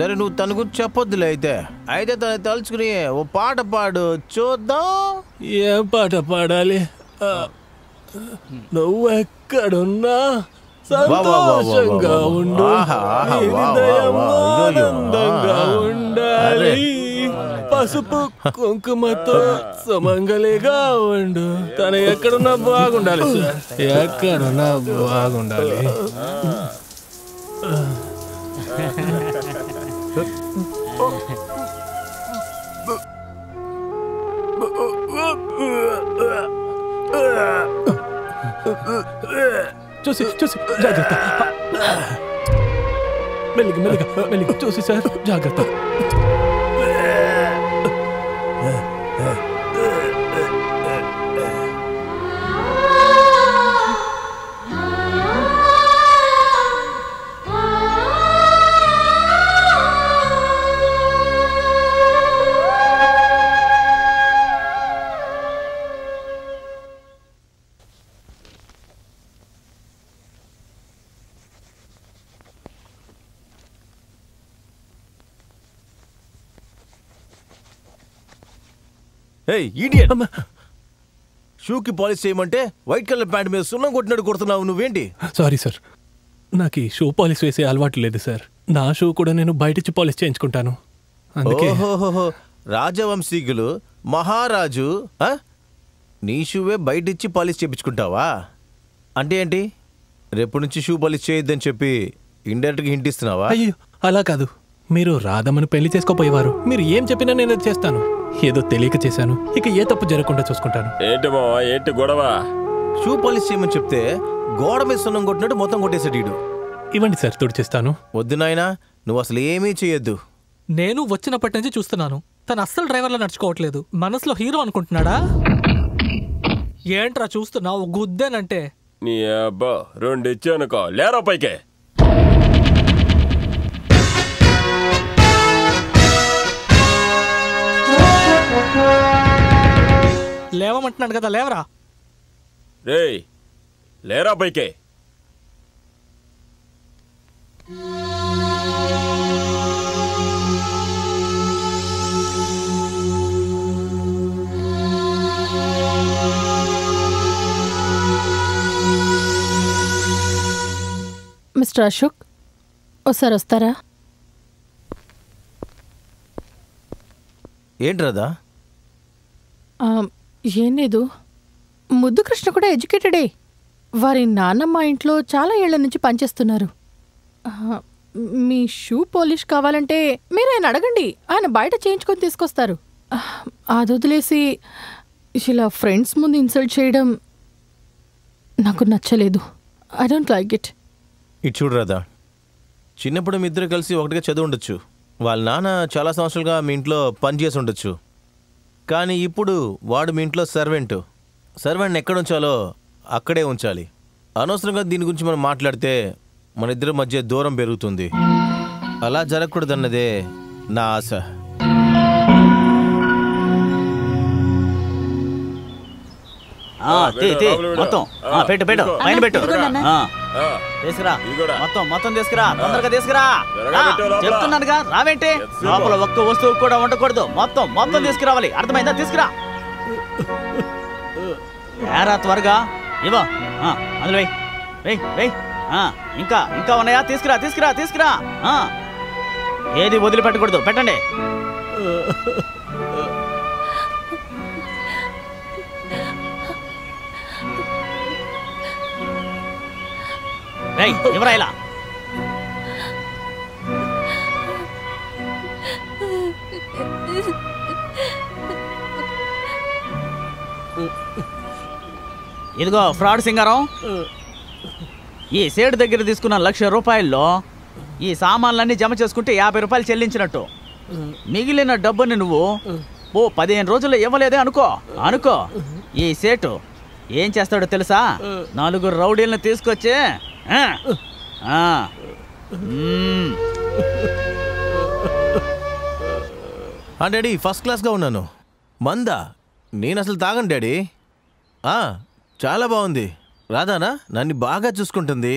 సరే నువ్వు తన గురించి చెప్పొద్దులే అయితే తను తలుచుకుని ఓ పాట పాడు చూద్దాం. ఏం పాట పాడాలి? నువ్వెక్కడున్నా సంతోషంగా ఉండు, ఆనందంగా ఉండాలి, పసుపు కుంకుమతో సుమంగలిగా ఉండు. తను ఎక్కడున్నా బాగుండాలి సార్, ఎక్కడున్నా బాగుండాలి. చూసి జాగ్రత్త, మెల్లిగా చూసి సార్, జాగ్రత్త. షూకి పాలిష్ చేయమంటే వైట్ కలర్ ప్యాంట్ మీద సున్నం కొట్టినట్టు కొడుతున్నావు, నువ్వేంటి? సారీ సార్, నాకు ఈ షూ పాలిష్ వేసే అలవాటు లేదు సార్. నా షూ కూడా నేను బయటిచ్చి పాలిష్ చేయించుకుంటాను. ఓహో, రాజవంశీకులు మహారాజు నీ షూవే బయటిచ్చి పాలిష్ చేయించుకుంటావా? అంటే ఏంటి, రేపు నుంచి షూ పాలిష్ చేయొద్దని చెప్పి ఇండైరెక్ట్గా హింట్ ఇస్తున్నావా? అయ్యో అలా కాదు, మీరు రాధమ్మను పెళ్లి చేసుకోపోయేవారు. మీరు ఏం చెప్పినా నేను అది చేస్తాను. ఏదో తెలియక చేశాను, ఇక ఏ తప్పు జరగకుండా చూసుకుంటాను. ఏంటి మావా, ఏంటి గొడవ? షూ పాలిష్ చేయమని చెప్తే గోడ మీద సున్నం కొట్టినట్టు మొత్తం కొట్టేసాడు ఈడు. ఇవ్వండి సార్, తుడిచేస్తాను. వద్దు నాయనా, నువ్వు అసలు ఏమీ చేయొద్దు. నేను వచ్చినప్పటి నుంచి చూస్తున్నాను, తను అస్సలు డ్రైవర్లో నడుచుకోవట్లేదు. మనసులో హీరో అనుకుంటున్నాడా? ఏంట్రా చూస్తున్నావు, గుద్దేనంటే. నీ అబ్బా రెండు ఇచ్చానుకో, లేరా పైకే. లేవమంటున్నాడు కదా, లేవరా. రేయ్ లేరా పైకే. మిస్టర్ అశోక్, ఒకసారి వస్తారా? ఏంటి రాదా? ఏం లేదు, ముద్దు కృష్ణ కూడా ఎడ్యుకేటెడే. వారి నాన్నమ్మ ఇంట్లో చాలా ఏళ్ల నుంచి పనిచేస్తున్నారు. మీ షూ పాలిష్ కావాలంటే మీరు ఆయన అడగండి, ఆయన బయట చేయించుకొని తీసుకొస్తారు. అది వదిలేసి ఇలా ఫ్రెండ్స్ ముందు ఇన్సల్ట్ చేయడం నాకు నచ్చలేదు. I don't like it. ఇటు చూడు రాదా, చిన్నప్పుడు మీ ఇద్దరు కలిసి ఒకటిగా చదువు ఉండొచ్చు. వాళ్ళ నాన్న చాలా సంవత్సరాలుగా మీ ఇంట్లో పని చేసి ఉండొచ్చు. కానీ ఇప్పుడు వాడు మీ ఇంట్లో సర్వెంట్ని ఎక్కడ ఉంచాలో అక్కడే ఉంచాలి. అనవసరంగా దీని గురించి మనం మాట్లాడితే మన ఇద్దరి మధ్య దూరం పెరుగుతుంది. అలా జరగకూడదన్నదే నా ఆశ. మొత్తం పెట్టు పైన పెట్టు, తీసుకురా, మొత్తం తీసుకురా, తొందరగా తీసుకురా. చెప్తున్నానుగా, రావేంటి? లోపల ఒక్క వస్తువు కూడా ఉండకూడదు, మొత్తం తీసుకురావాలి, అర్థమైందా? తీసుకురా ఏరా, త్వరగా ఇవ్వ. అందులో వెయ్యి. ఇంకా ఉన్నాయా? తీసుకురా. ఏది వదిలిపెట్టకూడదు, పెట్టండి. ఎవరా ఇలా? ఇదిగో ఫ్రాడ్ సింగారం, ఈ సేటు దగ్గర తీసుకున్న 1,00,000 రూపాయల్లో ఈ సామాన్లన్నీ జమ చేసుకుంటే 50 రూపాయలు చెల్లించినట్టు. మిగిలిన డబ్బుని నువ్వు 15 రోజుల్లో ఇవ్వలేదే అనుకో. ఈ సేటు ఏం చేస్తాడో తెలుసా? 4 రౌడీలను తీసుకొచ్చి డాడీ ఫస్ట్ క్లాస్గా ఉన్నాను. మందా? నేను అసలు తాగను డాడీ. చాలా బాగుంది. రాధానా నన్ను బాగా చూసుకుంటుంది.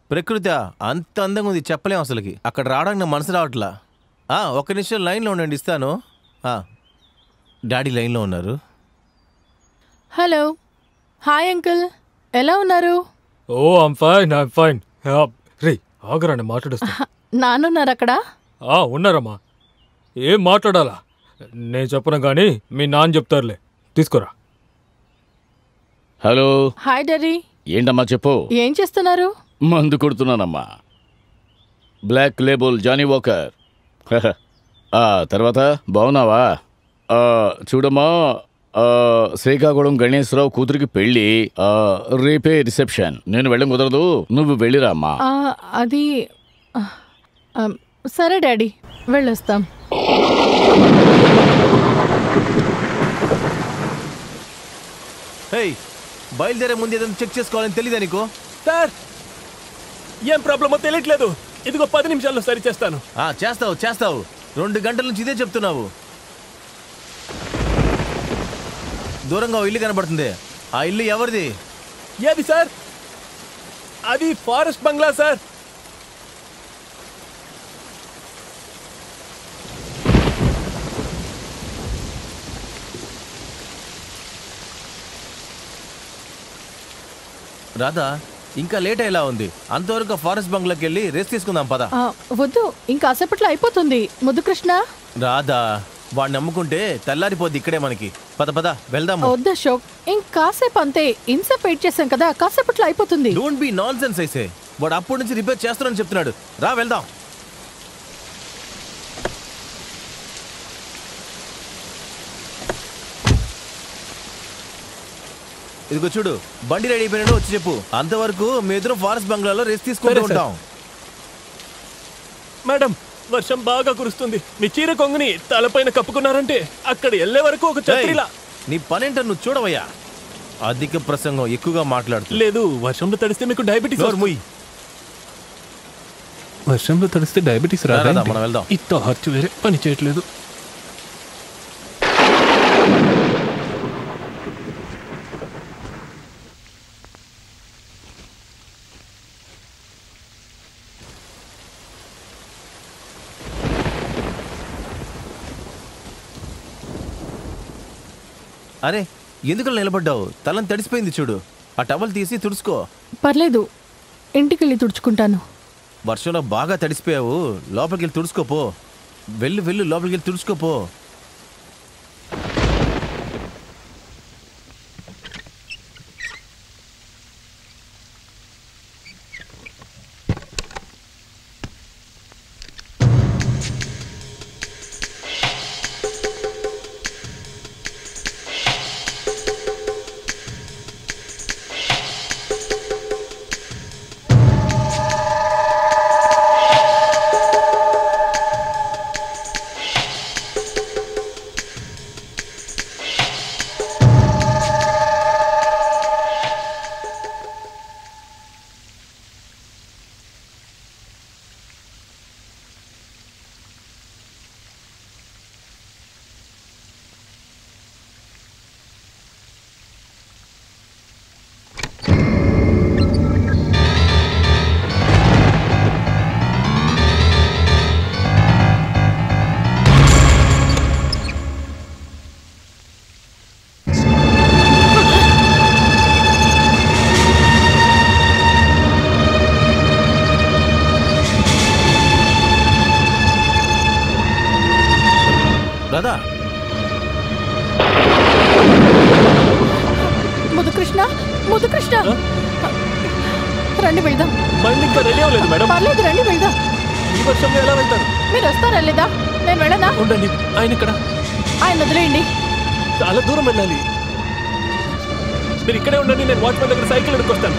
ప్రకృతి అంత అందంగా ఉంది, చెప్పలేం అసలుకి. అక్కడ రావడానికి నా మనసు రావట్లా. ఒక్క నిమిషం లైన్లో ఉండండి, ఇస్తాను. డాడీ లైన్లో ఉన్నారు. హలో, హాయ్ అంకుల్, ఎలా ఉన్నారు? ఓ ఐమ్ ఫైన్. రే ఆగరాని మాట్లాడుస్తా. నాన్నున్నారు అక్కడ? ఉన్నారమ్మా. ఏం మాట్లాడాలా నేను చెప్పను కానీ మీ నాన్న చెప్తారులే. తీసుకోరా. హలో. Hi daddy. ఏంటమ్మా చెప్పు. ఏం చేస్తున్నారు? మందు కొడుతున్నానమ్మా. Black Label Johnnie Walker. తర్వాత బాగున్నావా? చూడమ్మా, శ్రీకాకుళం గణేశ్వరరావు కూతురికి పెళ్ళి, రేపే రిసెప్షన్. నేను వెళ్ళం కుదరదు, నువ్వు వెళ్ళిరా అమ్మా. అది సరే డాడీ, వెళ్ళొస్తాం. బయలుదేరే ముందు ఏదైనా చెక్ చేసుకోవాలని తెలీదా నీకు? సార్, ఏం ప్రాబ్లమో తెలియట్లేదు. ఇదిగో 10 నిమిషాల్లో సరి చేస్తాను. చేస్తావు 2 గంటల నుంచి ఇదే చెప్తున్నావు. దూరంగా ఇల్లు కనబడుతుంది. ఆ ఇల్లు ఎవరిది? ఏది సార్? అది ఫారెస్ట్ బంగ్లా సార్. రాధా, ఇంకా లేట్ అయ్యేలా ఉంది. అంతవరకు ఫారెస్ట్ బంగ్లాకి వెళ్ళి రెస్ట్ తీసుకుందాం పద. వద్దు, ఇంకా అసేపట్లో అయిపోతుంది. ముద్దు కృష్ణ. రాధా, వాడిని నమ్ముకుంటే తెల్లారిపోద్ది ఇక్కడే మనకి. పద వెళ్దాము. వద్దు అశోక్, ఇంకాసేపు అంతే. ఇన్సేపు వెయిట్ చేశాం కదా, కాసేపట్లో అయిపోతుంది. డోంట్ బి నాన్ సెన్స్ అయితే. వాడు అప్పటి నుంచి రిపేర్ చేస్తానని చెప్తున్నాడు. రా వెళ్దాం. ఇదిగో చూడు, బండి రెడీ అయిపోయినా వచ్చి చెప్పు. అంతవరకు మీ ఇద్దరు ఫారెస్ట్ బంగ్లాలో రెస్ట్ తీసుకుంటూ ఉంటాం. మేడం, వర్షం బాగా కురుస్తుంది. మీ చీర కొంగుని తలపైన కప్పుకున్నారంటే అక్కడ వెళ్ళే వరకు ఒక ఛత్రిలా. నీ పనేంటో నువ్వు చూడవయ్యా. అధిక ప్రసంగం, ఎక్కువగా మాట్లాడుతూ. లేదు, వర్షంలో తడిస్తే మీకు డయాబెటీస్. వర్షంలో తడిస్తే డయాబెటీస్ రాదా? మనం వెళ్దాం. ఇంత ఖర్చు వేరే పని చేయట్లేదు. అరే, ఎందుకు నిలబడ్డావు? తలని తడిసిపోయింది చూడు. ఆ టవల్ తీసి తుడుచుకో. పర్లేదు, ఇంటికెళ్ళి తుడుచుకుంటాను. వర్షంలో బాగా తడిసిపోయావు. లోపలికి వెళ్ళి తుడుచుకోపో. వెళ్ళు లోపలికి వెళ్ళి తుడుచుకోపో. రాధా, ముద్దు కృష్ణ, రండి వెళ్దాం. బండి ఇంకా రెడీ అవ్వలేదు మేడం. పర్లేదు, రండి వెళ్దాం. ఈ వర్షంలో ఎలా వెళ్తారు? మీరు వస్తారా లేదా? నేను వెళ్ళనా? ఉండండి, ఆయన ఇక్కడ. ఆయన వదిలేయండి. చాలా దూరం వెళ్ళాలి. మీరు ఇక్కడే ఉండండి, నేను వాచ్మెన్ దగ్గర సైకిల్ ఎడుకొస్తాను.